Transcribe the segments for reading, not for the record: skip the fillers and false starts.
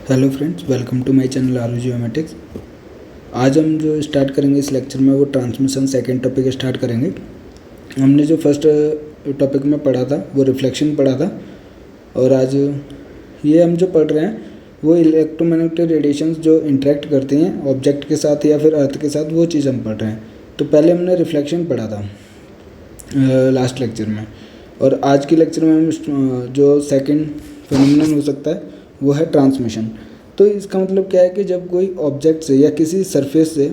Hello friends, welcome to my channel Aaru geometrics. आज हम जो स्टार्ट करेंगे इस लेक्चर में वो ट्रांसमिशन सेकंड टॉपिक स्टार्ट करेंगे। हमने जो फर्स्ट टॉपिक में पढ़ा था वो रिफ्लेक्शन पढ़ा था, और आज ये हम जो पढ़ रहे हैं वो इलेक्ट्रोमैग्नेटिक रेडिएशंस जो इंटरेक्ट करती हैं ऑब्जेक्ट के साथ या फिर अर्थ के साथ, वो चीज़ हम पढ़ रहे हैं। तो पहले हमने रिफ्लेक्शन पढ़ा था लास्ट लेक्चर में, और आज के लेक्चर में हम जो सेकेंड फिनोमिनन हो सकता है वो है ट्रांसमिशन। तो इसका मतलब क्या है कि जब कोई ऑब्जेक्ट से या किसी सरफेस से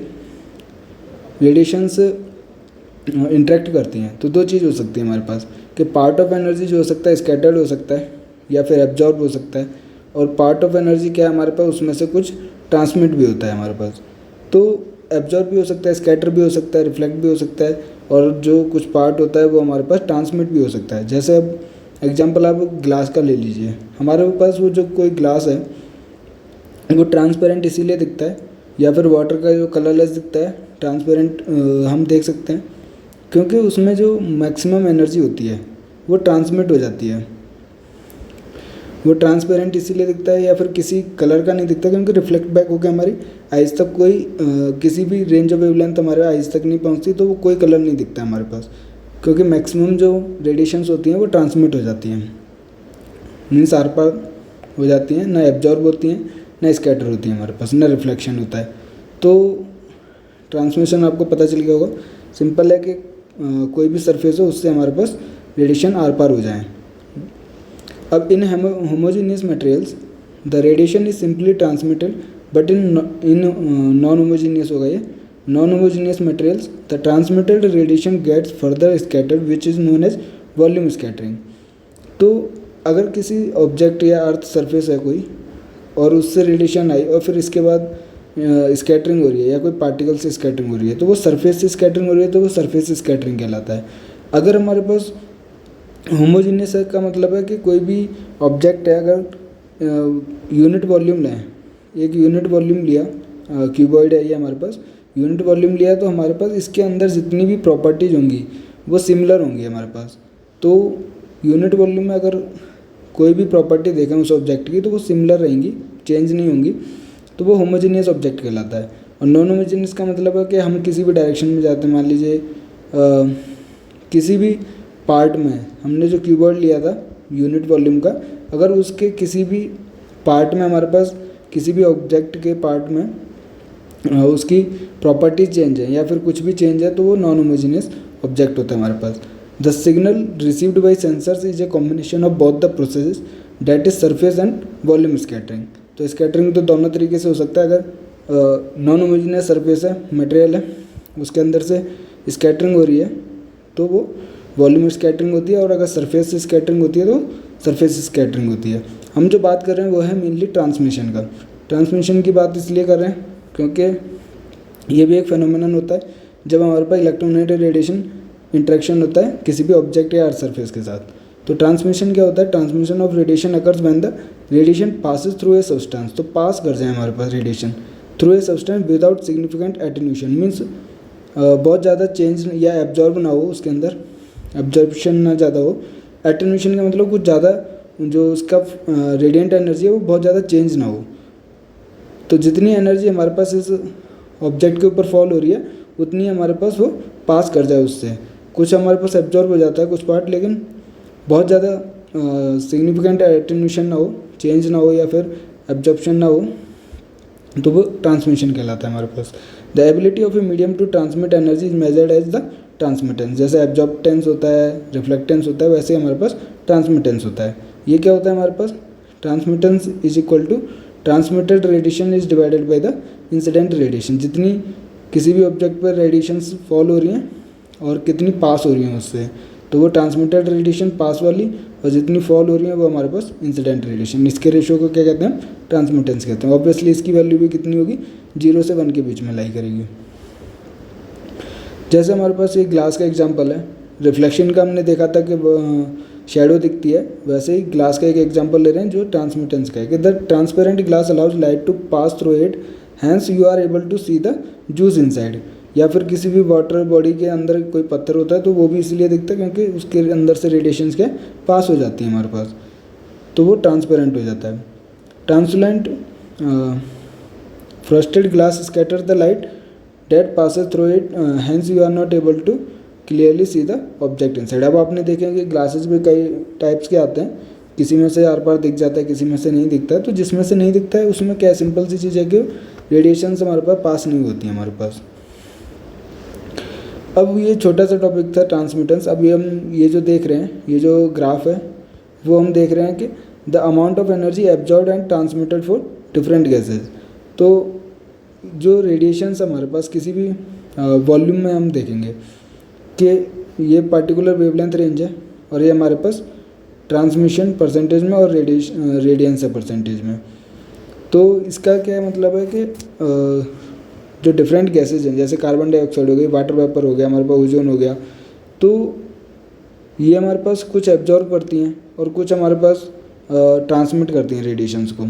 रेडिएशंस इंटरेक्ट करती हैं तो दो चीज़ हो सकती है हमारे पास, कि पार्ट ऑफ एनर्जी जो हो सकता है स्कैटर्ड हो सकता है या फिर एब्जॉर्ब हो सकता है, और पार्ट ऑफ एनर्जी क्या है हमारे पास, उसमें से कुछ ट्रांसमिट भी होता है हमारे पास। तो एब्जॉर्ब भी हो सकता है, स्कैटर भी हो सकता है, रिफ्लेक्ट भी हो सकता है, और जो कुछ पार्ट होता है वो हमारे पास ट्रांसमिट भी हो सकता है। जैसे अब एग्जांपल आप ग्लास का ले लीजिए, हमारे पास वो जो कोई ग्लास है वो ट्रांसपेरेंट इसीलिए दिखता है, या फिर वाटर का जो कलरलेस दिखता है ट्रांसपेरेंट हम देख सकते हैं क्योंकि उसमें जो मैक्सिमम एनर्जी होती है वो ट्रांसमिट हो जाती है। वो ट्रांसपेरेंट इसीलिए दिखता है या फिर किसी कलर का नहीं दिखता क्योंकि रिफ्लेक्ट बैक होकर हमारी आइज़ तक कोई किसी भी रेंज ऑफ वेवलेंथ हमारे आइज़ तक नहीं पहुंचती, तो वो कोई कलर नहीं दिखता हमारे पास, क्योंकि मैक्सिमम जो रेडिएशंस होती हैं वो ट्रांसमिट हो जाती हैं, मीन्स आर पार हो जाती हैं, ना एब्जॉर्ब होती हैं ना स्कैटर होती हैं हमारे पास, ना रिफ्लेक्शन होता है। तो ट्रांसमिशन आपको पता चल गया होगा, सिंपल है कि कोई भी सरफेस हो उससे हमारे पास रेडिएशन आर पार हो जाए। अब in homogeneous materials the radiation is simply transmitted, but in non homogeneous होगा ये, non homogeneous materials the transmitted radiation gets further scattered which is known as volume scattering. तो अगर किसी ऑब्जेक्ट या अर्थ सरफेस है कोई और उससे रेडिएशन आई और फिर इसके बाद स्कैटरिंग हो रही है या कोई पार्टिकल से स्कैटरिंग हो रही है, तो वो सरफेस से स्कैटरिंग हो रही है तो वो सरफेस स्कैटरिंग कहलाता है। अगर हमारे पास होमोजेनियस का मतलब है कि कोई भी ऑब्जेक्ट है, अगर यूनिट वॉल्यूम लें, एक यूनिट वॉल्यूम लिया, क्यूबॉइड है ये हमारे पास, यूनिट वॉल्यूम लिया तो हमारे पास इसके अंदर जितनी भी प्रॉपर्टीज होंगी वो सिमिलर होंगी हमारे पास। तो यूनिट वॉल्यूम में अगर कोई भी प्रॉपर्टी देखें उस ऑब्जेक्ट की तो वो सिमिलर रहेंगी, चेंज नहीं होंगी, तो वो होमोजेनियस ऑब्जेक्ट कहलाता है। और नॉन होमोजेनियस का मतलब है कि हम किसी भी डायरेक्शन में जाते हैं, मान लीजिए किसी भी पार्ट में हमने जो क्यूबॉइड लिया था यूनिट वॉल्यूम का, अगर उसके किसी भी पार्ट में हमारे पास किसी भी ऑब्जेक्ट के पार्ट में उसकी प्रॉपर्टीज चेंज है या फिर कुछ भी चेंज है तो वो नॉन होमोजेनियस ऑब्जेक्ट होता है हमारे पास। The signal received by sensors is a combination of both the processes that is surface and volume scattering. तो स्कैटरिंग तो दोनों तरीके से हो सकता है, अगर नॉन होमोजेनियस सरफेस है, मटेरियल है, उसके अंदर से स्कैटरिंग हो रही है तो वो वॉल्यूम स्कैटरिंग होती है, और अगर सरफेस से स्कैटरिंग होती है तो सरफेस स्कैटरिंग होती है। हम जो बात कर रहे हैं वो है मेनली ट्रांसमिशन का। ट्रांसमिशन की बात इसलिए कर रहे हैं क्योंकि ये भी एक फेनोमेनन होता है जब हमारे पास इलेक्ट्रोमैग्नेटिक रेडिएशन इंटरेक्शन होता है किसी भी ऑब्जेक्ट या अर्थ सरफेस के साथ। तो ट्रांसमिशन क्या होता है, transmission of radiation occurs when the radiation passes through a substance. तो पास कर जाए हमारे पास radiation through a substance without significant attenuation, means बहुत ज़्यादा चेंज या एब्जॉर्ब ना हो, उसके अंदर एब्जॉर्प्शन ना ज़्यादा हो। एटेन्यूएशन का मतलब कुछ ज़्यादा जो उसका रेडिएंट एनर्जी है वो बहुत ज़्यादा चेंज ना हो। तो जितनी एनर्जी हमारे पास इस ऑब्जेक्ट के ऊपर फॉल हो रही है उतनी हमारे पास वो पास कर जाए उससे। कुछ हमारे पास एब्जॉर्ब हो जाता है कुछ पार्ट, लेकिन बहुत ज़्यादा सिग्निफिकेंट एटेन्यूएशन ना हो, चेंज ना हो या फिर एब्जॉर्प्शन ना हो, तो वो ट्रांसमिशन कहलाता है हमारे पास। The ability of a medium to transmit energy is measured as the transmittance. जैसे एब्जॉर्बटेंस होता है, रिफ्लेक्टेंस होता है, वैसे ही हमारे पास ट्रांसमिटेंस होता है। ये क्या होता है हमारे पास, transmittance is equal to transmitted radiation is divided by the incident radiation. जितनी किसी भी ऑब्जेक्ट पर रेडिएशंस फॉल हो रही हैं और कितनी पास हो रही हैं उससे, तो वो ट्रांसमिटेड रेडिएशन पास वाली, और जितनी फॉल हो रही है वो हमारे पास इंसिडेंट रेडिएशन। इसके रेशो को क्या कहते हैं, ट्रांसमिटेंस कहते हैं। ऑब्वियसली इसकी वैल्यू भी कितनी होगी, 0 से 1 के बीच में लाई करेगी। जैसे हमारे पास एक ग्लास का एग्जांपल है, रिफ्लेक्शन का हमने देखा था कि शैडो दिखती है, वैसे ही ग्लास का एक एग्जांपल ले रहे हैं जो ट्रांसमिटेंस का है कि the transparent glass allows light to pass through it, hence you are able to see the juice inside. या फिर किसी भी वाटर बॉडी के अंदर कोई पत्थर होता है तो वो भी इसलिए दिखता है क्योंकि उसके अंदर से रेडिएशंस के पास हो जाती है हमारे पास, तो वो ट्रांसपेरेंट हो जाता है। Translucent frosted glass scatter the light that passes through it, hence you are not able to clearly see the object inside. अब आपने देखे कि ग्लासेस भी कई टाइप्स के आते हैं, किसी में से आर पार दिख जाता है, किसी में से नहीं दिखता है। तो जिसमें से नहीं दिखता है उसमें क्या सिंपल सी चीज़ है कि रेडिएशन हमारे पास पास नहीं होती है हमारे पास। अब ये छोटा सा टॉपिक था ट्रांसमिटेंस। अब ये हम ये जो देख रहे हैं, ये जो ग्राफ है वो हम देख रहे हैं कि the amount of energy absorbed and transmitted for different gases. तो जो रेडिएशंस हमारे पास किसी भी वॉल्यूम में हम देखेंगे कि ये पार्टिकुलर वेवलेंथ रेंज है और ये हमारे पास ट्रांसमिशन परसेंटेज में और रेडियंस है परसेंटेज में। तो इसका क्या मतलब है कि जो डिफरेंट गैसेज हैं, जैसे कार्बन डाइऑक्साइड हो गई, वाटर वेपर हो गया, हमारे पास ओजोन हो गया, तो ये हमारे पास कुछ एब्जॉर्ब करती हैं और कुछ हमारे पास ट्रांसमिट करती हैं रेडिएशंस को,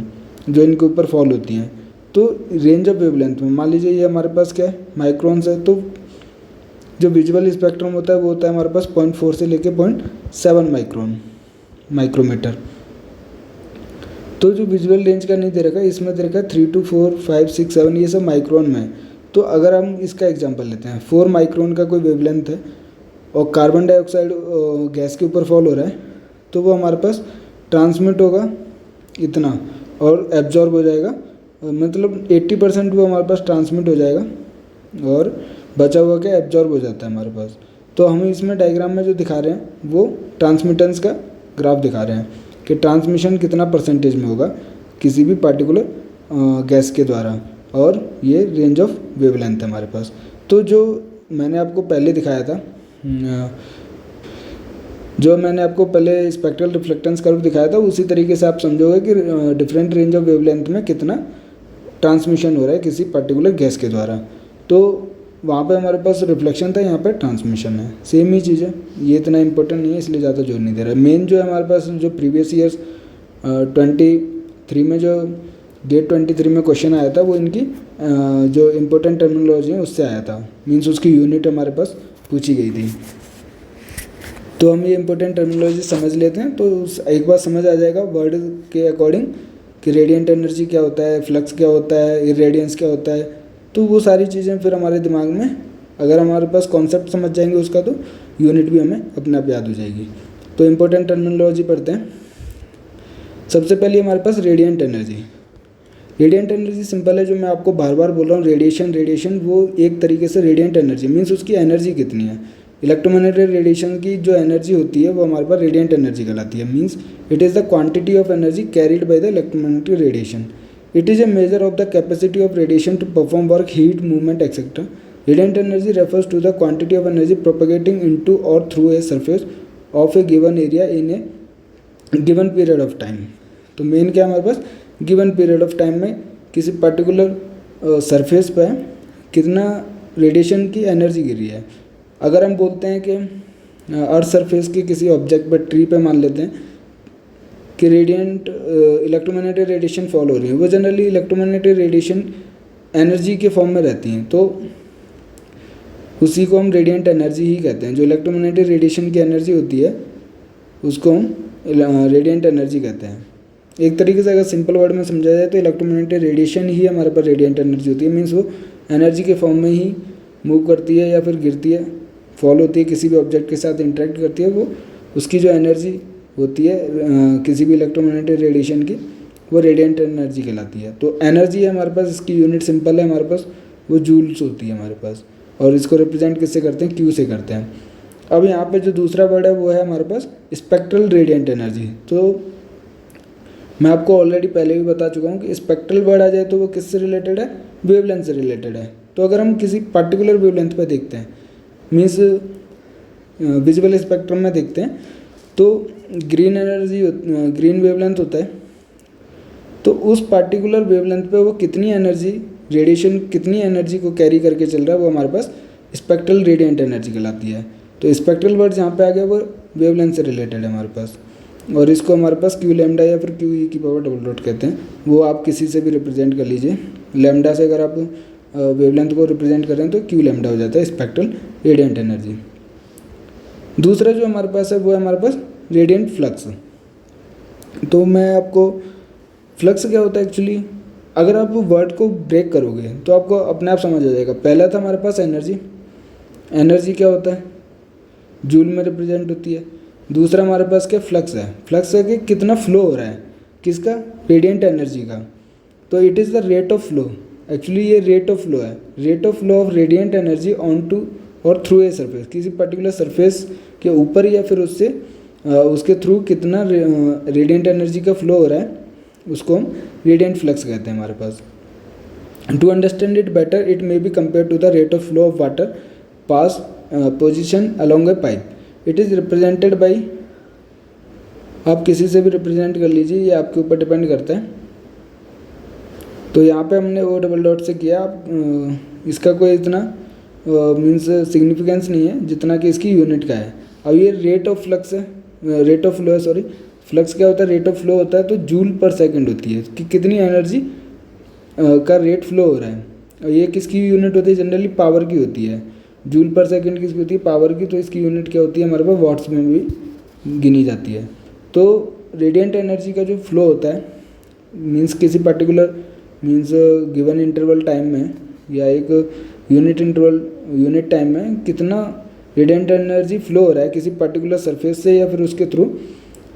जो इनके ऊपर फॉल होती हैं। तो रेंज ऑफ वेवलेंथ में मान लीजिए ये हमारे पास क्या है, माइक्रोन्स है। तो जो विजुअल स्पेक्ट्रम होता है वो होता है हमारे पास 0.4 से लेके 0.7 माइक्रोमीटर। तो जो विजुअल रेंज का नहीं दे रखा है, इसमें दे रखा है 3 to 4, 5, 6, 7, ये सब माइक्रोन में है। तो अगर हम इसका एग्जांपल लेते हैं, 4 माइक्रोन का कोई वेवलेंथ है और कार्बन डाइऑक्साइड गैस के ऊपर फॉल हो रहा है, तो वो हमारे पास ट्रांसमिट होगा इतना और एब्जॉर्ब हो जाएगा, मतलब 80% वो हमारे पास ट्रांसमिट हो जाएगा और बचा हुआ क्या एब्जॉर्ब हो जाता है हमारे पास। तो हम इसमें डायग्राम में जो दिखा रहे हैं वो ट्रांसमिटेंस का ग्राफ दिखा रहे हैं कि ट्रांसमिशन कितना परसेंटेज में होगा किसी भी पार्टिकुलर गैस के द्वारा, और ये रेंज ऑफ वेवलेंथ है हमारे पास। तो जो मैंने आपको पहले दिखाया था, जो मैंने आपको पहले स्पेक्ट्रल रिफ्लेक्टेंस कर्व दिखाया था, उसी तरीके से आप समझोगे कि डिफरेंट रेंज ऑफ वेवलेंथ में कितना ट्रांसमिशन हो रहा है किसी पर्टिकुलर गैस के द्वारा। तो वहाँ पे हमारे पास रिफ्लेक्शन था, यहाँ पे ट्रांसमिशन है, सेम ही चीज़ है। ये इतना इंपॉर्टेंट नहीं है इसलिए ज़्यादा जोर नहीं दे रहा है। मेन जो है हमारे पास जो प्रीवियस ईयर्स 23 में जो गेट 23 में क्वेश्चन आया था, वो इनकी जो इम्पोर्टेंट टर्मिनोलॉजी है उससे आया था, मीन्स उसकी यूनिट हमारे पास पूछी गई थी। तो हम ये इम्पोर्टेंट टर्मिनोलॉजी समझ लेते हैं तो एक बार समझ आ जाएगा वर्ड के अकॉर्डिंग कि रेडिएंट एनर्जी क्या होता है, फ्लक्स क्या होता है, इरेडियंस क्या होता है। तो वो सारी चीज़ें फिर हमारे दिमाग में, अगर हमारे पास कॉन्सेप्ट समझ जाएंगे उसका, तो यूनिट भी हमें अपने आप याद हो जाएगी। तो इम्पोर्टेंट टर्मिनोलॉजी पढ़ते हैं। सबसे पहले हमारे पास radiant energy. Radiant energy simple है, जो मैं आपको बार बार बोल रहा हूँ, रेडिएशन वो एक तरीके से रेडिएंट एनर्जी मीन्स उसकी एनर्जी कितनी है। इलेक्ट्रोमैग्नेटिक रेडिएशन की जो एनर्जी होती है वो हमारे पास रेडिएंट एनर्जी कहलाती है। Means it is the quantity of energy carried by the electromagnetic radiation. It is a measure of the capacity of radiation to perform work, heat, movement, etc. Radiant energy refers to the quantity of energy propagating into or through a surface of a given area in a given period of time. तो main क्या हमारे पास given period of time में किसी particular surface पर कितना radiation की energy गिरी है। अगर हम बोलते हैं कि अर्थ सरफेस के किसी ऑब्जेक्ट पर, ट्री पे मान लेते हैं कि रेडिएंट इलेक्ट्रोमैग्नेटिक रेडिएशन फॉल हो रही है, वो जनरली इलेक्ट्रोमैग्नेटिक रेडिएशन एनर्जी के फॉर्म में रहती हैं, तो उसी को हम रेडिएंट एनर्जी ही कहते हैं। जो इलेक्ट्रोमैग्नेटिक रेडिएशन की एनर्जी होती है उसको हम रेडिएंट एनर्जी कहते हैं। एक तरीके से अगर सिंपल वर्ड में समझा जाए तो इलेक्ट्रोमैग्नेटिक रेडिएशन ही हमारे पास रेडिएंट एनर्जी होती है। मीन्स वो एनर्जी के फॉर्म में ही मूव करती है या फिर गिरती है, फॉल होती है, किसी भी ऑब्जेक्ट के साथ इंटरेक्ट करती है, वो उसकी जो एनर्जी होती है किसी भी इलेक्ट्रोमैग्नेटिक रेडिएशन की, वो रेडिएंट एनर्जी कहलाती है। तो एनर्जी है हमारे पास, इसकी यूनिट सिंपल है हमारे पास, वो जूल्स होती है हमारे पास, और इसको रिप्रेजेंट किससे करते हैं, क्यू से करते हैं। अब यहाँ पे जो दूसरा वर्ड है वो है हमारे पास स्पेक्ट्रल रेडिएंट एनर्जी। तो मैं आपको ऑलरेडी पहले भी बता चुका हूँ कि स्पेक्ट्रल वर्ड आ जाए तो वो किससे रिलेटेड है, वेवलेंथ से रिलेटेड है। तो अगर हम किसी पर्टिकुलर वेवलेंथ पे देखते हैं, मीन्स विजुअल स्पेक्ट्रम में देखते हैं, तो ग्रीन एनर्जी ग्रीन वेवलेंथ होता है, तो उस पार्टिकुलर वेवलेंथ पे वो कितनी एनर्जी रेडिएशन, कितनी एनर्जी को कैरी करके चल रहा है, वो हमारे पास स्पेक्ट्रल रेडिएंट एनर्जी कहलाती है। तो स्पेक्ट्रल वर्ड जहाँ पे आ गया वो वेवलेंथ से रिलेटेड है हमारे पास, और इसको हमारे पास क्यू लैम्डा या फिर क्यू ई की पावर डबल डॉट कहते हैं। वो आप किसी से भी रिप्रेजेंट कर लीजिए, लैम्डा से अगर आप वेवलेंथ को रिप्रेजेंट कर रहे हैं तो क्यू लैम्डा हो जाता है स्पेक्ट्रल रेडिएंट एनर्जी। दूसरा जो हमारे पास है वो है हमारे पास रेडिएंट फ्लक्स। तो मैं आपको, फ्लक्स क्या होता है एक्चुअली, अगर आप वर्ड को ब्रेक करोगे तो आपको अपने आप समझ आ जाएगा। पहला था हमारे पास एनर्जी, एनर्जी क्या होता है, जूल में रिप्रेजेंट होती है। दूसरा हमारे पास क्या, फ्लक्स है, फ्लक्स है कि कितना फ्लो हो रहा है, किसका, रेडिएंट एनर्जी का। तो it is the rate of flow, actually ये रेट ऑफ फ्लो है, rate of flow of radiant energy on to और थ्रू ए सरफेस, किसी पर्टिकुलर सरफेस के ऊपर या फिर उससे उसके थ्रू कितना रेडिएंट एनर्जी का फ्लो हो रहा है, उसको हम रेडिएंट फ्लक्स कहते हैं हमारे पास। To understand it better it may be compare to the rate of flow of water past position along a pipe, it is represented by, आप किसी से भी रिप्रेजेंट कर लीजिए, ये आपके ऊपर डिपेंड करता है। तो यहाँ पे हमने वो डबल डॉट से किया, आप इसका कोई इतना मीन्स सिग्निफिकेंस नहीं है जितना कि इसकी यूनिट का है। अब ये रेट ऑफ फ्लक्स है, रेट ऑफ फ्लो है, सॉरी फ्लक्स क्या होता है, रेट ऑफ फ्लो होता है, तो जूल पर सेकंड होती है कि कितनी एनर्जी का रेट फ्लो हो रहा है। और ये किसकी यूनिट होती है, जनरली पावर की होती है। जूल पर सेकंड किसकी होती है, पावर की, तो इसकी यूनिट क्या होती है हमारे पास, वॉट्स में भी गिनी जाती है। तो रेडिएंट एनर्जी का जो फ्लो होता है मीन्स किसी particular means given interval time में या एक यूनिट टाइम में कितना रेडिएंट एनर्जी फ्लो हो रहा है किसी पर्टिकुलर सरफेस से या फिर उसके थ्रू,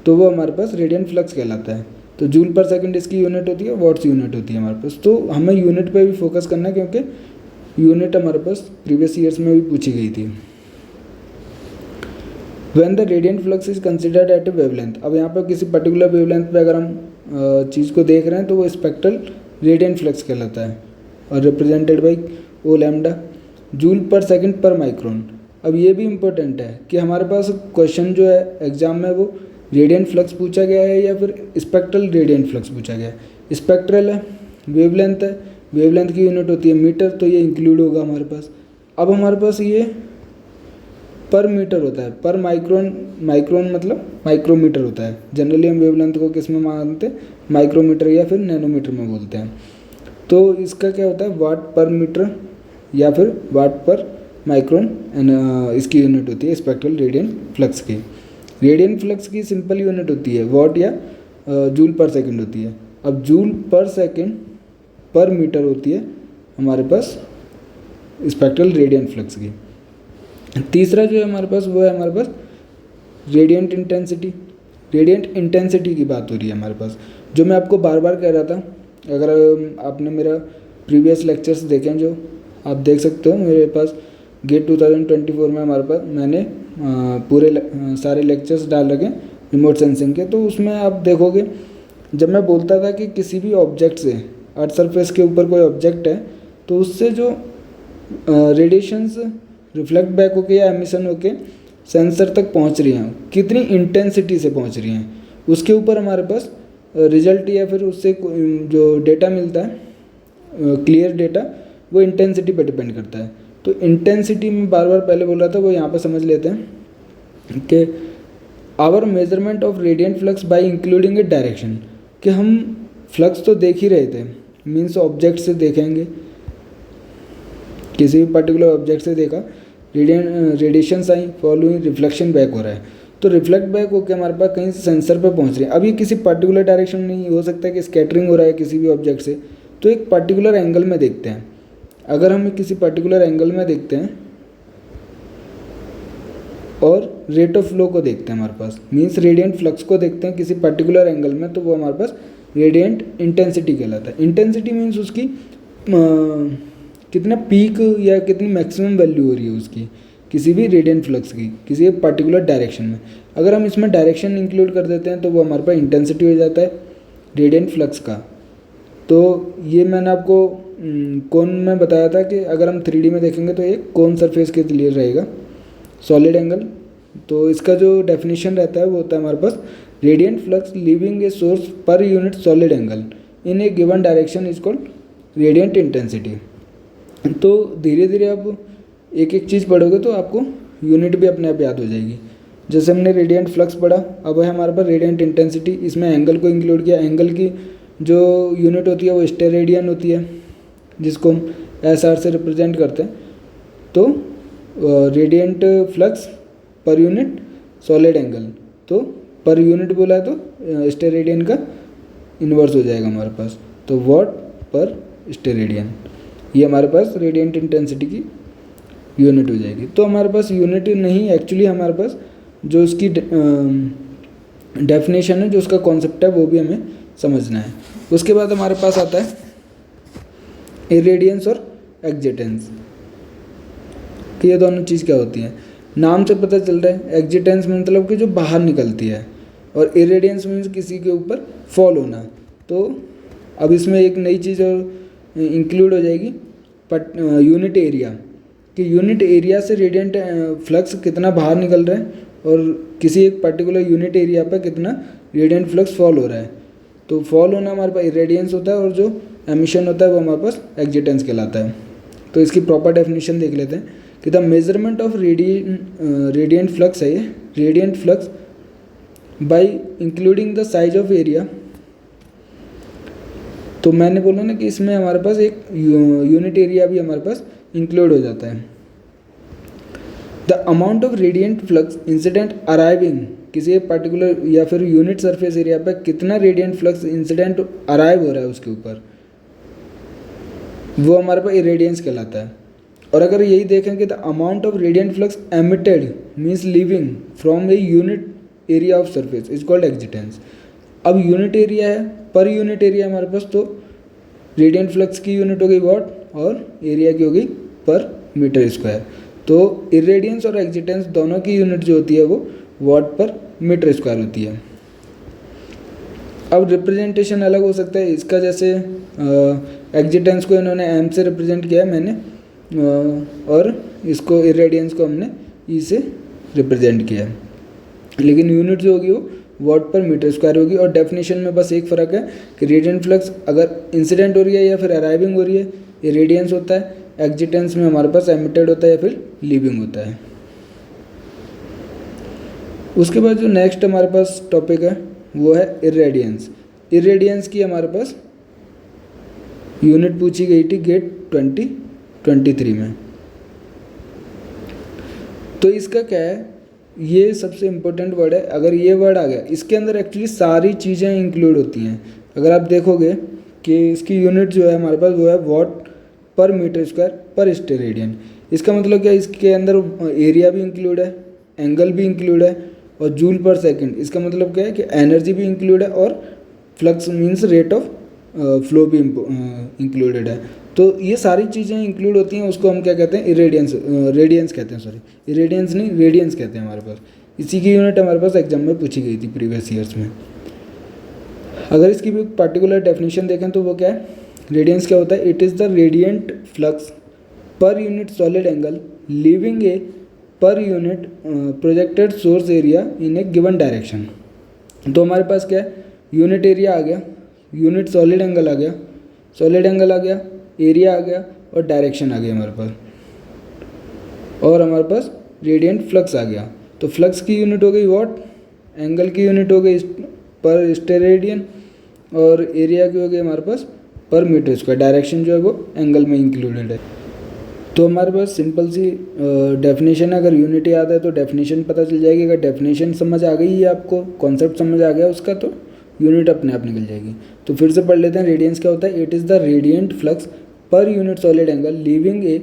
तो वो हमारे पास रेडिएंट फ्लक्स कहलाता है। तो जूल पर सेकंड इसकी यूनिट होती है, वॉट्स यूनिट होती है हमारे पास। तो हमें यूनिट पे भी फोकस करना है क्योंकि यूनिट हमारे पास प्रीवियस ईयर्स में भी पूछी गई थी। When the radiant flux is considered at A wavelength, अब यहाँ पर किसी पर्टिकुलर वेवलेंथ पे अगर हम चीज़ को देख रहे हैं तो वो स्पेक्ट्रल रेडिएंट फ्लक्स कहलाता है और represented by O lambda joule per second per micron. अब ये भी इम्पोर्टेंट है कि हमारे पास क्वेश्चन जो है एग्जाम में वो रेडिएंट फ्लक्स पूछा गया है या फिर स्पेक्ट्रल रेडिएंट फ्लक्स पूछा गया है। स्पेक्ट्रल है, वेवलेंथ है, वेवलेंथ की यूनिट होती है मीटर, तो ये इंक्लूड होगा हमारे पास। अब हमारे पास ये पर मीटर होता है, पर माइक्रोन, माइक्रोन मतलब माइक्रोमीटर होता है। जनरली हम वेवलेंथ को किस में मानते हैं, माइक्रोमीटर या फिर नैनोमीटर में बोलते हैं। तो इसका क्या होता है, वाट पर मीटर या फिर वाट पर माइक्रोन, इसकी यूनिट होती है स्पेक्ट्रल रेडिएंट फ्लक्स की। रेडिएंट फ्लक्स की सिंपल यूनिट होती है वॉट या जूल पर सेकंड होती है। अब जूल पर सेकंड पर मीटर होती है हमारे पास स्पेक्ट्रल रेडिएंट फ्लक्स की। तीसरा जो है हमारे पास वो है हमारे पास रेडिएंट इंटेंसिटी। रेडिएंट इंटेंसिटी की बात हो रही है हमारे पास, जो मैं आपको बार बार कह रहा था। अगर आपने मेरा प्रीवियस लेक्चर्स देखें, जो आप देख सकते हो मेरे पास गेट 2024 में हमारे पास मैंने पूरे सारे लेक्चर्स डाल रखे रिमोट सेंसिंग के। तो उसमें आप देखोगे जब मैं बोलता था कि किसी भी ऑब्जेक्ट से, अर्थ सरफेस के ऊपर कोई ऑब्जेक्ट है तो उससे जो रेडिएशंस रिफ्लेक्ट बैक होके या एमिशन होके सेंसर तक पहुंच रही हैं, कितनी इंटेंसिटी से पहुंच रही हैं, उसके ऊपर हमारे पास रिजल्ट या फिर उससे जो डेटा मिलता है क्लियर डेटा, वो इंटेंसिटी पर डिपेंड करता है। तो इंटेंसिटी में बार बार पहले बोल रहा था, वो यहाँ पर समझ लेते हैं कि our measurement of radiant flux by including a direction, कि हम फ्लक्स तो देख ही रहे थे, मीन्स ऑब्जेक्ट से देखेंगे, किसी भी पर्टिकुलर ऑब्जेक्ट से देखा, रेडिएशंस आई, फॉलोइंग रिफ्लेक्शन बैक हो रहा है, तो रिफ्लेक्ट बैक होकर हमारे पास कहीं सेंसर पर पहुंच रही है। अब ये किसी पर्टिकुलर डायरेक्शन नहीं हो सकता है कि स्कैटरिंग हो रहा है किसी भी ऑब्जेक्ट से, तो एक पर्टिकुलर एंगल में देखते हैं। अगर हम किसी पर्टिकुलर एंगल में देखते हैं और रेट ऑफ फ्लो को देखते हैं हमारे पास, मीन्स रेडिएंट फ्लक्स को देखते हैं किसी पर्टिकुलर एंगल में, तो वो हमारे पास रेडिएंट इंटेंसिटी कहलाता है। इंटेंसिटी मीन्स उसकी कितना पीक या कितनी मैक्सिमम वैल्यू हो रही है उसकी, किसी भी रेडिएंट फ्लक्स की किसी एक पर्टिकुलर डायरेक्शन में। अगर हम इसमें डायरेक्शन इंक्लूड कर देते हैं तो वो हमारे पास इंटेंसिटी हो जाता है रेडिएंट फ्लक्स का। तो ये मैंने आपको कोन में बताया था कि अगर हम 3D में देखेंगे तो ये कोन सरफेस के लिए रहेगा, सॉलिड एंगल। तो इसका जो डेफिनेशन रहता है वो होता है हमारे पास radiant flux leaving a source per unit solid angle in a given direction is called radiant intensity. तो धीरे धीरे आप एक एक चीज़ पढ़ोगे तो आपको यूनिट भी अपने आप याद हो जाएगी। जैसे हमने रेडिएंट फ्लक्स पढ़ा, अब है हमारे पास रेडिएंट इंटेंसिटी, इसमें एंगल को इंक्लूड किया। एंगल की जो यूनिट होती है वो स्टेरेडियन होती है, जिसको हम SR से रिप्रेजेंट करते हैं। तो radiant flux per unit solid angle, तो पर यूनिट बोला है तो स्टेरेडियन का इन्वर्स हो जाएगा हमारे पास। तो वॉट पर स्टेरेडियन, ये हमारे पास रेडिएंट इंटेंसिटी की यूनिट हो जाएगी। तो हमारे पास यूनिट नहीं, एक्चुअली हमारे पास जो उसकी डेफिनेशन है, जो उसका कॉन्सेप्ट है, वो भी हमें समझना है। उसके बाद हमारे पास आता है इरेडियंस और एक्जिटेंस, कि ये दोनों चीज़ क्या होती हैं। नाम से पता चल रहा है, एक्जिटेंस मतलब कि जो बाहर निकलती है, और इरेडियंस मीन्स किसी के ऊपर फॉल होना। तो अब इसमें एक नई चीज़ और इंक्लूड हो जाएगी, बट यूनिट एरिया, कि यूनिट एरिया से रेडिएंट फ्लक्स कितना बाहर निकल रहा है और किसी एक पर्टिकुलर यूनिट एरिया पर कितना रेडिएंट फ्लक्स फॉल हो रहा है। तो फॉल होना हमारे पास इरेडियंस होता है, और जो एमिशन होता है वो हमारे पास एक्जिटेंस कहलाता है। तो इसकी प्रॉपर डेफिनेशन देख लेते हैं कि the measurement of radiant flux है, ये radiant flux by including the size of area. तो मैंने बोला ना कि इसमें हमारे पास एक यूनिट एरिया भी हमारे पास इंक्लूड हो जाता है। The amount of radiant flux incident arriving, किसी पर्टिकुलर या फिर यूनिट सरफेस एरिया पर कितना रेडिएंट फ्लक्स इंसिडेंट अराइव हो रहा है उसके ऊपर, वो हमारे पास इरेडियंस कहलाता है। और अगर यही देखें कि the amount of radiant flux emitted means leaving from a unit area of surface is called exitance. अब यूनिट एरिया है, पर यूनिट एरिया हमारे पास, तो रेडिएंट फ्लक्स की यूनिट हो गई वॉट और एरिया की हो गई पर मीटर स्क्वायर। तो इरेडियंस और एक्जिटेंस दोनों की यूनिट जो होती है वो वॉट पर मीटर स्क्वायर होती है। अब रिप्रेजेंटेशन अलग हो सकता है इसका, जैसे एक्जिटेंस को इन्होंने एम से रिप्रेजेंट किया है मैंने, और इसको इरेडियंस को हमने ई से रिप्रेजेंट किया है, लेकिन यूनिट जो होगी वो वॉट पर मीटर स्क्वायर होगी। और डेफिनेशन में बस एक फ़र्क है कि रेडिएंट फ्लक्स अगर इंसिडेंट हो रही है या फिर अराइविंग हो रही है, ये रेडियंस होता है, एक्जिटेंस में हमारे पास एमिटेड होता है या फिर लीविंग होता है। उसके बाद जो नेक्स्ट हमारे पास टॉपिक है वो है इरेडियंस। इरेडियंस की हमारे पास यूनिट पूछी गई थी गेट 2023 में। तो इसका क्या है, ये सबसे इम्पोर्टेंट वर्ड है। अगर ये वर्ड आ गया, इसके अंदर एक्चुअली सारी चीज़ें इंक्लूड होती हैं। अगर आप देखोगे कि इसकी यूनिट जो है हमारे पास वो है वॉट पर मीटर स्क्वायर पर स्टेरेडियन। इसका मतलब क्या, इसके अंदर एरिया भी इंक्लूड है, एंगल भी इंक्लूड है, और जूल पर सेकंड। इसका मतलब क्या है कि एनर्जी भी इंक्लूड है, और flux means rate of flow भी इंक्लूडेड है। तो ये सारी चीज़ें इंक्लूड होती हैं, उसको हम क्या कहते हैं, रेडियंस कहते हैं, सॉरी इरेडियंस नहीं, रेडियंस कहते हैं हमारे पास। इसी की यूनिट हमारे पास एग्जाम में पूछी गई थी प्रीवियस ईयर्स में। अगर इसकी भी पर्टिकुलर डेफिनेशन देखें तो वो क्या है, रेडियंस क्या होता है, it is the radiant flux per unit solid angle leaving a per unit projected source area in a given direction. तो हमारे पास क्या है, यूनिट एरिया आ गया, यूनिट सॉलिड एंगल आ गया, सॉलिड एंगल आ गया, एरिया आ गया, और डायरेक्शन आ गया हमारे पास, और हमारे पास रेडिएंट फ्लक्स आ गया। तो फ्लक्स की यूनिट हो गई वॉट, एंगल की यूनिट हो गई पर स्टेरेडियन, और एरिया की हो गई हमारे पास पर मीटर स्क्वायर। डायरेक्शन जो है वो एंगल में इंक्लूडेड है। तो हमारे पास सिंपल सी डेफिनेशन है। अगर यूनिट याद है तो डेफिनेशन पता चल जाएगी। अगर डेफिनेशन समझ आ गई है, आपको कॉन्सेप्ट समझ आ गया उसका, तो यूनिट अपने आप निकल जाएगी। तो फिर से पढ़ लेते हैं, रेडियंस क्या होता है, it is the radiant flux per unit solid angle leaving a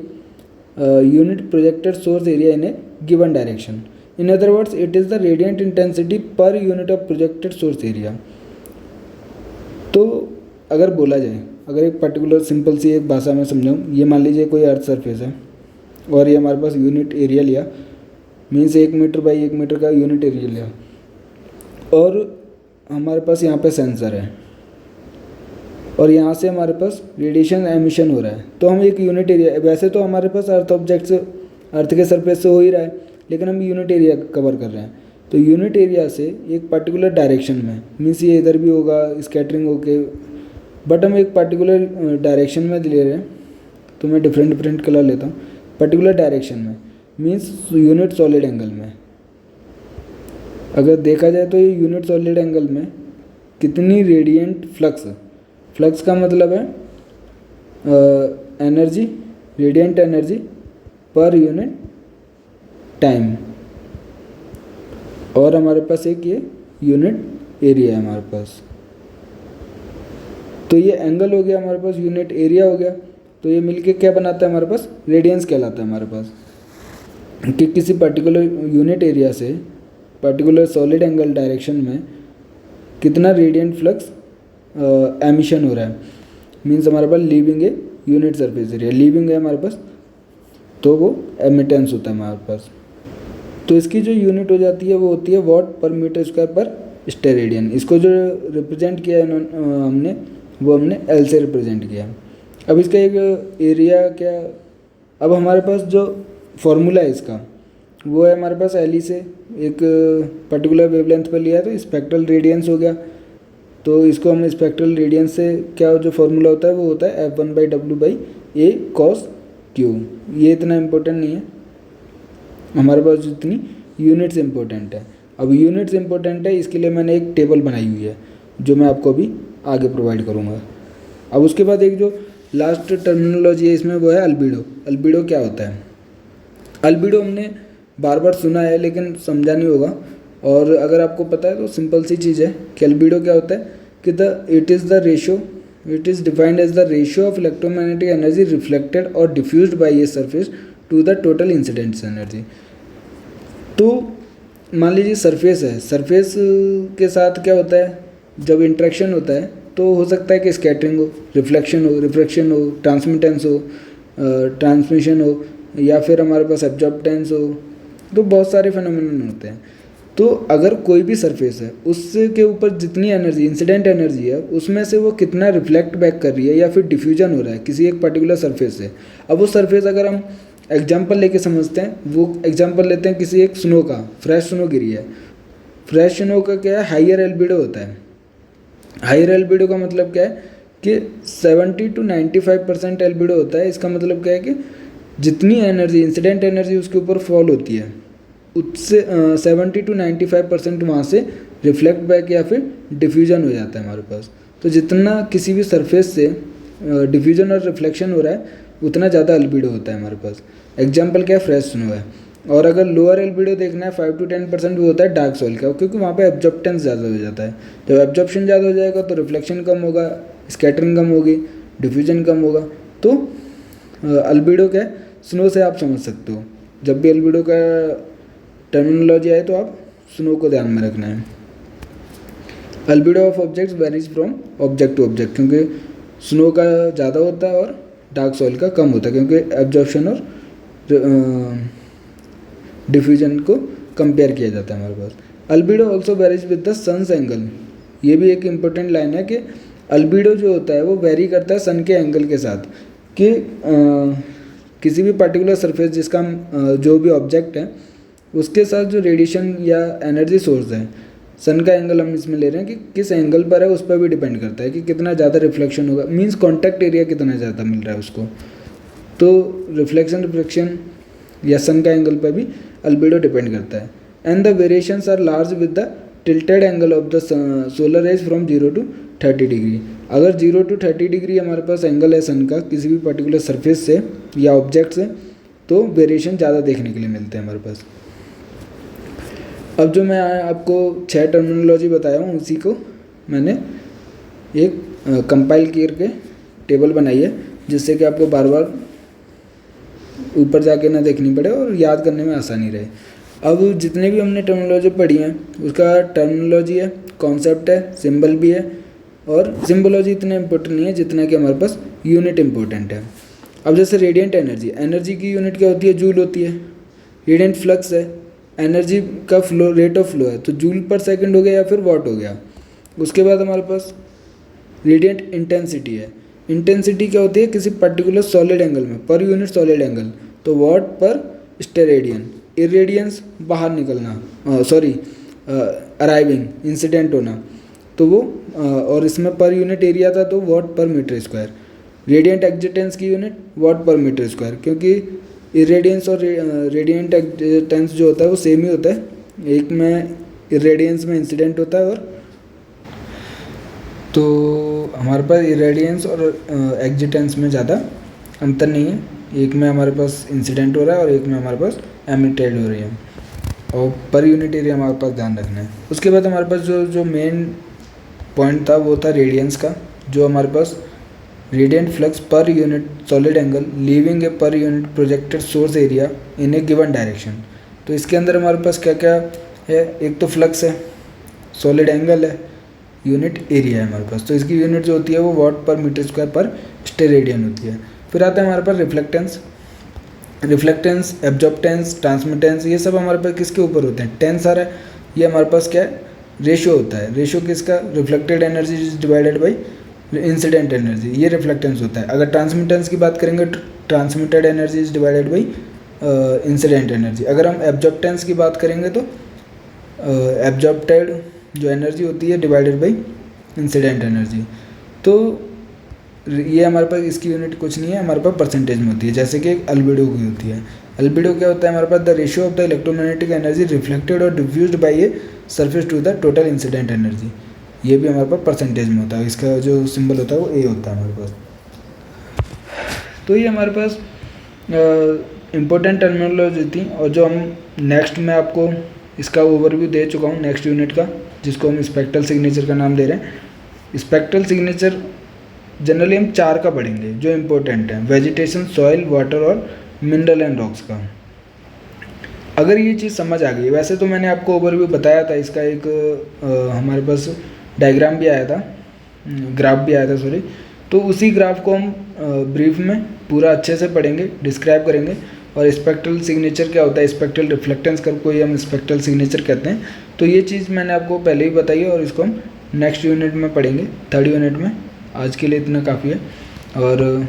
unit projected source area in a given direction. In other words, it is the radiant intensity per unit of projected source area. तो अगर बोला जाए, अगर एक particular simple सी एक भाषा में समझाऊँ, ये मान लीजिए कोई अर्थ सरफेस है, और ये हमारे पास यूनिट एरिया लिया, मीन्स 1 मीटर बाई 1 मीटर का यूनिट एरिया लिया, और हमारे पास यहाँ पे सेंसर है, और यहाँ से हमारे पास रेडिएशन एमिशन हो रहा है। तो हम एक यूनिट एरिया, वैसे तो हमारे पास अर्थ ऑब्जेक्ट से, अर्थ के सरफेस से हो ही रहा है, लेकिन हम यूनिट एरिया कवर कर रहे हैं। तो यूनिट एरिया से एक पर्टिकुलर डायरेक्शन में, मीन्स ये इधर भी होगा स्कैटरिंग होके, बट हम एक पर्टिकुलर डायरेक्शन में ले रहे हैं। तो मैं डिफरेंट कलर लेता हूँ। पर्टिकुलर डायरेक्शन में मीन्स यूनिट सॉलिड एंगल में। अगर देखा जाए तो ये यूनिट सॉलिड एंगल में कितनी रेडिएंट फ्लक्स का मतलब है energy, radiant energy per unit time, और हमारे पास एक ये यूनिट एरिया है हमारे पास। तो ये एंगल हो गया हमारे पास, यूनिट एरिया हो गया, तो ये मिलके क्या बनाता है हमारे पास, रेडियंस कहलाता है हमारे पास। कि किसी पर्टिकुलर यूनिट एरिया से पर्टिकुलर सॉलिड एंगल डायरेक्शन में कितना रेडियंट फ्लक्स एमिशन हो रहा है, मीन्स हमारे पास leaving a unit surface area, leaving है हमारे पास, तो वो एमिटेंस होता है हमारे पास। तो इसकी जो यूनिट हो जाती है वो होती है वॉट पर मीटर स्क्वायर पर स्टेरेडियन। इसको जो रिप्रेजेंट किया है हमने एल से रिप्रेजेंट किया। अब इसका एक एरिया क्या, अब हमारे पास जो फॉर्मूला है इसका वो है हमारे पास एल ई से एक पर्टिकुलर वेवलेंथ पर लिया है तो स्पेक्ट्रल रेडियंस हो गया। तो इसको हम स्पेक्ट्रल रेडियंस से क्या जो फॉर्मूला होता है वो होता है F1/W/A cos Q। ये इतना इम्पोर्टेंट नहीं है, हमारे पास जितनी यूनिट्स इम्पोर्टेंट है। अब यूनिट्स इम्पोर्टेंट है, इसके लिए मैंने एक टेबल बनाई हुई है जो मैं आपको अभी आगे प्रोवाइड करूँगा। अब उसके बाद एक जो लास्ट टर्मिनोलॉजी है इसमें वो है अल्बिडो। अल्बिडो क्या होता है? अल्बिडो हमने बार बार सुना है लेकिन समझा नहीं होगा, और अगर आपको पता है तो सिंपल सी चीज़ है कि अल्बिडो क्या होता है कि it is defined as the ratio of electromagnetic energy reflected और diffused by a surface to the total incident energy. तो मान लीजिए सरफेस है, सरफेस के साथ क्या होता है, जब इंट्रैक्शन होता है तो हो सकता है कि स्कैटरिंग हो, रिफ्रैक्शन हो, ट्रांसमिटेंस हो, ट्रांसमिशन हो, या फिर हमारे पास एब्जॉर्प्टेंस हो, तो बहुत सारे फिनोमेनन होते हैं। तो अगर कोई भी सरफेस है उससे के ऊपर जितनी एनर्जी इंसिडेंट एनर्जी है उसमें से वो कितना रिफ्लेक्ट बैक कर रही है या फिर डिफ्यूजन हो रहा है किसी एक पर्टिकुलर सरफेस से। अब वो सरफेस अगर हम एग्जाम्पल लेके समझते हैं, वो एग्जाम्पल लेते हैं किसी एक स्नो का, फ्रेश स्नो गिरी है। फ्रेश स्नो का क्या है, हाइयर एल्बिडो होता है। हाइयर एल्बिडो का मतलब क्या है कि 70 to 95% एल्बिडो होता है। इसका मतलब क्या है कि जितनी एनर्जी इंसिडेंट एनर्जी उसके ऊपर फॉल होती है उससे 70 to 95% वहाँ से रिफ्लेक्ट बैक या फिर डिफ्यूजन हो जाता है हमारे पास। तो जितना किसी भी सरफेस से डिफ्यूजन और रिफ्लेक्शन हो रहा है उतना ज़्यादा एल्बिडो होता है हमारे पास। एग्जाम्पल क्या है, फ्रेश स्नो है। और अगर लोअर एल्बिडो देखना है 5 to 10% वो होता है डार्क सॉइल का, क्योंकि वहाँ पे एब्जॉर्प्टेंस ज़्यादा हो जाता है। जब एब्जॉर्प्शन ज़्यादा हो जाएगा तो रिफ्लेक्शन कम होगा, स्कैटरिंग कम होगी, डिफ्यूजन कम होगा। तो एल्बिडो क्या है, स्नो से आप समझ सकते हो। जब भी एल्बिडो का टर्मिनोलॉजी आए तो आप स्नो को ध्यान में रखना है। Albedo of objects varies from object to object, क्योंकि स्नो का ज़्यादा होता है और डार्क सॉइल का कम होता है, क्योंकि एब्जॉर्प्शन और डिफ्यूजन को कंपेयर किया जाता है हमारे पास। Albedo also varies with the sun's angle. ये भी एक इम्पोर्टेंट लाइन है कि अल्बिडो जो होता है वो वेरी करता है सन के एंगल के साथ। कि किसी भी पर्टिकुलर सरफेस जिसका जो भी ऑब्जेक्ट है उसके साथ जो रेडिएशन या एनर्जी सोर्स है, सन का एंगल हम इसमें ले रहे हैं कि किस एंगल पर है उस पर भी डिपेंड करता है कि कितना ज़्यादा रिफ्लेक्शन होगा, मींस कॉन्टैक्ट एरिया कितना ज़्यादा मिल रहा है उसको। तो रिफ्लेक्शन या सन का एंगल पर भी अल्बिडो डिपेंड करता है। And the variations are large with the tilted angle of the solar rays from 0 to 30 degree. अगर 0 to 30 डिग्री हमारे पास एंगल है सन का किसी भी पर्टिकुलर सरफेस से या ऑब्जेक्ट से, तो वेरिएशन ज़्यादा देखने के लिए मिलते हैं हमारे पास। अब जो मैं आपको 6 टर्मिनोलॉजी बताया हूँ उसी को मैंने एक कंपाइल करके टेबल बनाई है, जिससे कि आपको बार बार ऊपर जाके ना देखनी पड़े और याद करने में आसानी रहे। अब जितने भी हमने टर्मिनोलॉजी पढ़ी हैं उसका टर्मिनोलॉजी है, कॉन्सेप्ट है, सिंबल भी है, और सिंबोलॉजी इतना इम्पोर्टेंट नहीं है जितना कि हमारे पास यूनिट इम्पोर्टेंट है। अब जैसे रेडिएंट एनर्जी की यूनिट क्या होती है, जूल होती है। रेडिएंट फ्लक्स है, एनर्जी का फ्लो, रेट ऑफ फ्लो है, तो जूल पर सेकंड हो गया या फिर वॉट हो गया। उसके बाद हमारे पास रेडिएंट इंटेंसिटी है। इंटेंसिटी क्या होती है, किसी पर्टिकुलर सॉलिड एंगल में पर यूनिट सॉलिड एंगल, तो वॉट पर स्टेरेडियन। इरेडियंस बाहर निकलना, अराइविंग, इंसिडेंट होना, तो वो और इसमें पर यूनिट एरिया था तो वॉट पर मीटर स्क्वायर। रेडिएंट एक्जिटेंस की यूनिट वॉट पर मीटर स्क्वायर, क्योंकि इरेडियंस और रेडिएंट एक्जिटेंस जो होता है वो सेम ही होता है। एक में इरेडियंस में इंसिडेंट होता है, और तो हमारे पास इरेडियंस और एक्जिटेंस में ज़्यादा अंतर नहीं है। एक में हमारे पास इंसिडेंट हो रहा है और एक में हमारे पास एमिटेड हो रही है, और पर यूनिट एरिया हमारे पास ध्यान रखना है। उसके बाद हमारे पास जो मेन पॉइंट था वो था रेडियंस का। जो हमारे पास radiant flux per unit solid angle leaving a per unit projected source area in a given direction. तो इसके अंदर हमारे पास क्या क्या है, एक तो फ्लक्स है, सॉलिड एंगल है, यूनिट एरिया है हमारे पास। तो इसकी यूनिट जो होती है वो वाट पर मीटर स्क्वायर पर स्टेरेडियन होती है। फिर आता है हमारे पास रिफ्लेक्टेंस, एब्जॉर्प्टेंस, ट्रांसमिटेंस, ये सब हमारे पास किसके ऊपर होते हैं, टेंस आ रहा है, ये हमारे पास क्या है, रेशियो होता है। रेशियो किसका, reflected energy is divided by incident energy, ये रिफ्लेक्टेंस होता है। अगर ट्रांसमिटेंस की बात करेंगे तो transmitted energy is divided by incident energy. अगर हम एब्जॉर्प्टेंस की बात करेंगे तो एब्जॉर्प्टेड जो एनर्जी होती है डिवाइडेड बाई इंसिडेंट एनर्जी। तो ये हमारे पास इसकी यूनिट कुछ नहीं है, हमारे पास परसेंटेज में होती है, जैसे कि अल्बिडो की होती है। अल्बिडो क्या होता है हमारे पास, the ratio of the electromagnetic energy reflected और diffused by a surface to the total incident energy. ये भी हमारे पास परसेंटेज में होता है, इसका जो सिंबल होता है वो ए होता है हमारे पास। तो ये हमारे पास इम्पोर्टेंट टर्मिनोलॉजी थी, और जो हम नेक्स्ट में आपको इसका ओवरव्यू दे चुका हूँ नेक्स्ट यूनिट का, जिसको हम स्पेक्ट्रल सिग्नेचर का नाम दे रहे हैं। स्पेक्ट्रल सिग्नेचर जनरली हम 4 का पढ़ेंगे जो इम्पोर्टेंट है, वेजिटेशन, सॉइल, वाटर और मिनरल एंड रॉक्स का। अगर ये चीज़ समझ आ गई, वैसे तो मैंने आपको ओवरव्यू बताया था इसका, एक हमारे पास डायग्राम भी आया था, ग्राफ भी आया था सॉरी। तो उसी ग्राफ को हम ब्रीफ में पूरा अच्छे से पढ़ेंगे, डिस्क्राइब करेंगे। और स्पेक्ट्रल सिग्नेचर क्या होता है, स्पेक्ट्रल रिफ्लेक्टेंस कर कोई हम स्पेक्ट्रल सिग्नेचर कहते हैं। तो ये चीज़ मैंने आपको पहले ही बताई है, और इसको हम नेक्स्ट यूनिट में पढ़ेंगे, 3rd यूनिट में। आज के लिए इतना काफ़ी है, और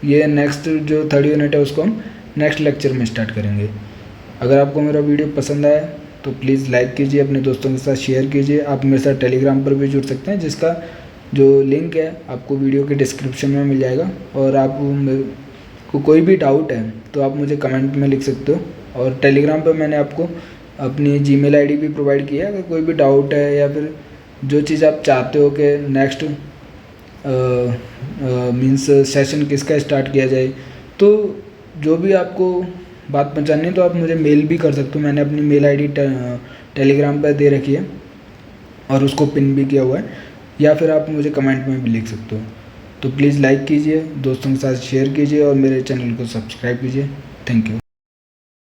ये नेक्स्ट जो 3rd यूनिट है उसको हम नेक्स्ट लेक्चर में स्टार्ट करेंगे। अगर आपको मेरा वीडियो पसंद आया तो प्लीज़ लाइक कीजिए, अपने दोस्तों के साथ शेयर कीजिए। आप मेरे साथ टेलीग्राम पर भी जुड़ सकते हैं, जिसका जो लिंक है आपको वीडियो के डिस्क्रिप्शन में मिल जाएगा। और आप को कोई भी डाउट है तो आप मुझे कमेंट में लिख सकते हो। और टेलीग्राम पर मैंने आपको अपनी जीमेल आईडी भी प्रोवाइड की है। अगर कोई भी डाउट है या फिर जो चीज़ आप चाहते हो कि नेक्स्ट मीन्स सेशन किसका स्टार्ट किया जाए, तो जो भी आपको बात पहुँचानी है तो आप मुझे मेल भी कर सकते हो। मैंने अपनी मेल आईडी टेलीग्राम पर दे रखी है और उसको पिन भी किया हुआ है, या फिर आप मुझे कमेंट में भी लिख सकते हो। तो प्लीज़ लाइक कीजिए, दोस्तों के साथ शेयर कीजिए और मेरे चैनल को सब्सक्राइब कीजिए। Thank you.